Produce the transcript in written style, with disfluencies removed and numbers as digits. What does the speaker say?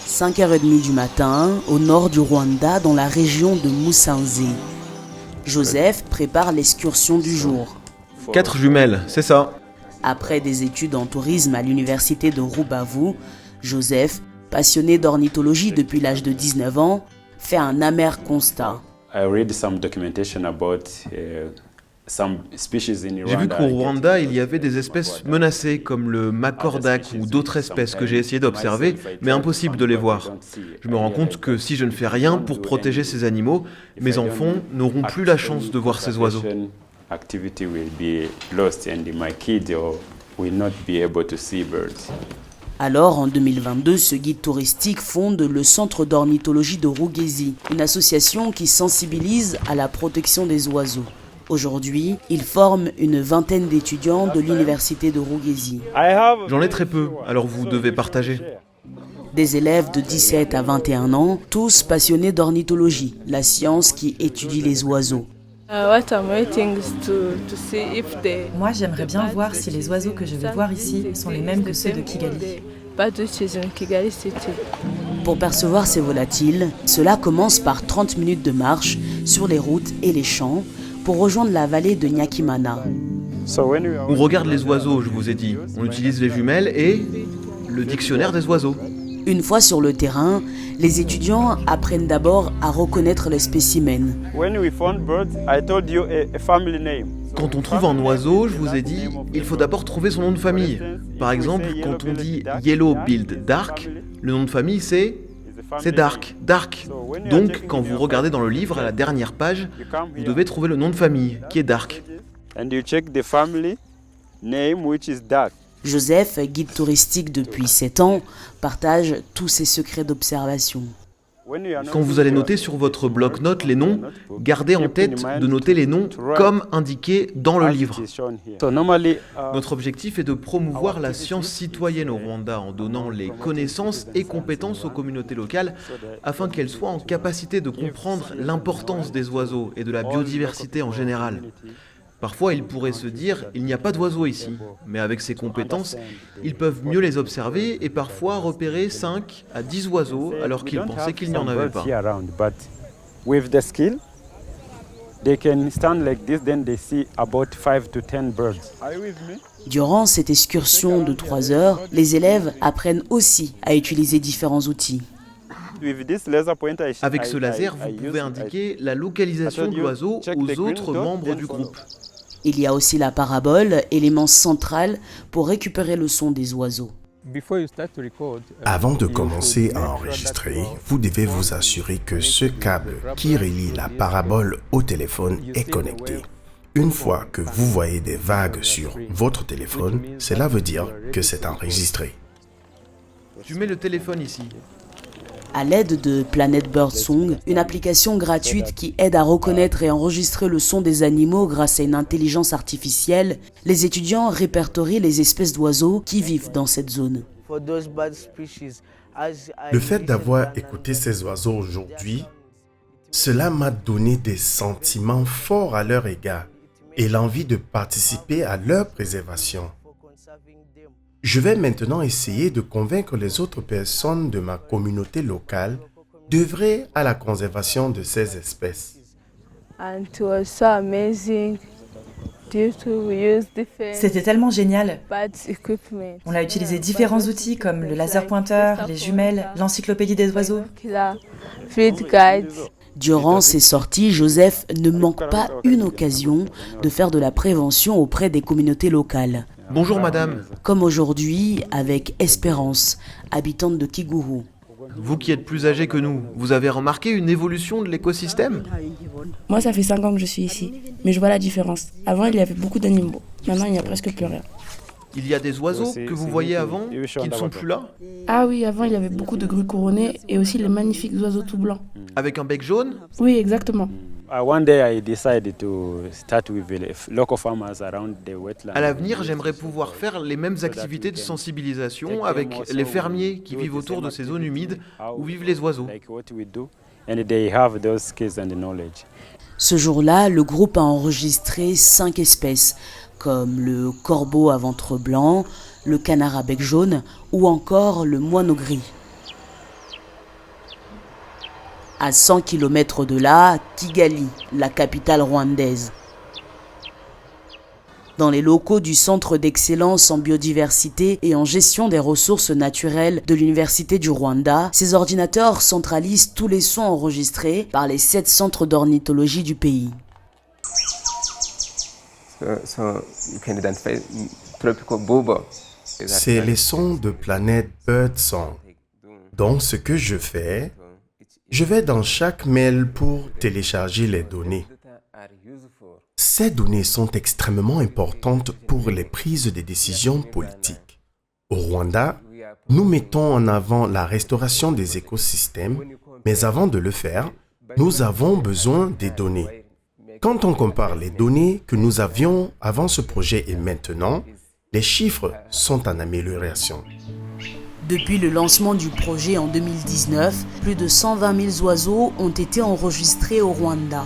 5h30 du matin, au nord du Rwanda, dans la région de Musanze. Joseph prépare l'excursion du jour. 4 jumelles, c'est ça. Après des études en tourisme à l'université de Rubavu, Joseph, passionné d'ornithologie depuis l'âge de 19 ans, fait un amer constat. J'ai vu qu'au Rwanda, il y avait des espèces menacées comme le macordac ou d'autres espèces que j'ai essayé d'observer, mais impossible de les voir. Je me rends compte que si je ne fais rien pour protéger ces animaux, mes enfants n'auront plus la chance de voir ces oiseaux. Alors, en 2022, ce guide touristique fonde le Centre d'ornithologie de Rugezi, une association qui sensibilise à la protection des oiseaux. Aujourd'hui, il forme une vingtaine d'étudiants de l'université de Rugezi. J'en ai très peu, alors vous devez partager. Des élèves de 17 à 21 ans, tous passionnés d'ornithologie, la science qui étudie les oiseaux. Moi, j'aimerais bien voir si les oiseaux que je vais voir ici sont les mêmes que ceux de Kigali. Pour percevoir ces volatiles, cela commence par 30 minutes de marche sur les routes et les champs pour rejoindre la vallée de Nyakimana. On regarde les oiseaux, je vous ai dit. On utilise les jumelles et le dictionnaire des oiseaux. Une fois sur le terrain, les étudiants apprennent d'abord à reconnaître les spécimens. Quand on trouve un oiseau, je vous ai dit, il faut d'abord trouver son nom de famille. Par exemple, quand on dit yellow-billed dark, le nom de famille c'est Dark. Donc, quand vous regardez dans le livre, à la dernière page, vous devez trouver le nom de famille, qui est Dark. Joseph, guide touristique depuis 7 ans, partage tous ses secrets d'observation. Quand vous allez noter sur votre bloc-notes les noms, gardez en tête de noter les noms comme indiqué dans le livre. Notre objectif est de promouvoir la science citoyenne au Rwanda en donnant les connaissances et compétences aux communautés locales afin qu'elles soient en capacité de comprendre l'importance des oiseaux et de la biodiversité en général. Parfois, ils pourraient se dire « il n'y a pas d'oiseaux ici », mais avec ces compétences, ils peuvent mieux les observer et parfois repérer 5 à 10 oiseaux alors qu'ils pensaient qu'il n'y en avait pas. Durant cette excursion de 3 heures, les élèves apprennent aussi à utiliser différents outils. Avec ce laser, vous pouvez indiquer la localisation de l'oiseau aux autres membres du groupe. Il y a aussi la parabole, élément central pour récupérer le son des oiseaux. Avant de commencer à enregistrer, vous devez vous assurer que ce câble qui relie la parabole au téléphone est connecté. Une fois que vous voyez des vagues sur votre téléphone, cela veut dire que c'est enregistré. Tu mets le téléphone ici. À l'aide de Planet Bird Song, une application gratuite qui aide à reconnaître et enregistrer le son des animaux grâce à une intelligence artificielle, les étudiants répertorient les espèces d'oiseaux qui vivent dans cette zone. Le fait d'avoir écouté ces oiseaux aujourd'hui, cela m'a donné des sentiments forts à leur égard et l'envie de participer à leur préservation. Je vais maintenant essayer de convaincre les autres personnes de ma communauté locale d'œuvrer à la conservation de ces espèces. C'était tellement génial. On a utilisé différents outils comme le laser pointeur, les jumelles, l'encyclopédie des oiseaux. Durant ces sorties, Joseph ne manque pas une occasion de faire de la prévention auprès des communautés locales. Bonjour madame. Comme aujourd'hui avec Espérance, habitante de Kiguru. Vous qui êtes plus âgée que nous, vous avez remarqué une évolution de l'écosystème ? Moi, ça fait 5 ans que je suis ici, mais je vois la différence. Avant, il y avait beaucoup d'animaux. Maintenant, il n'y a presque plus rien. Il y a des oiseaux que vous voyez avant qui ne sont plus là ? Ah oui, avant, il y avait beaucoup de grues couronnées et aussi les magnifiques oiseaux tout blancs. Avec un bec jaune ? Oui, exactement. À l'avenir, j'aimerais pouvoir faire les mêmes activités de sensibilisation avec les fermiers qui vivent autour de ces zones humides où vivent les oiseaux. Ce jour-là, le groupe a enregistré 5 espèces, comme le corbeau à ventre blanc, le canard à bec jaune ou encore le moineau gris. À 100 km de là, Kigali, la capitale rwandaise. Dans les locaux du Centre d'excellence en biodiversité et en gestion des ressources naturelles de l'Université du Rwanda, ces ordinateurs centralisent tous les sons enregistrés par les 7 centres d'ornithologie du pays. C'est les sons de planète Birdsong. Donc ce que je fais, je vais dans chaque mail pour télécharger les données. Ces données sont extrêmement importantes pour les prises de décisions politiques. Au Rwanda, nous mettons en avant la restauration des écosystèmes, mais avant de le faire, nous avons besoin des données. Quand on compare les données que nous avions avant ce projet et maintenant, les chiffres sont en amélioration. Depuis le lancement du projet en 2019, plus de 120 000 oiseaux ont été enregistrés au Rwanda.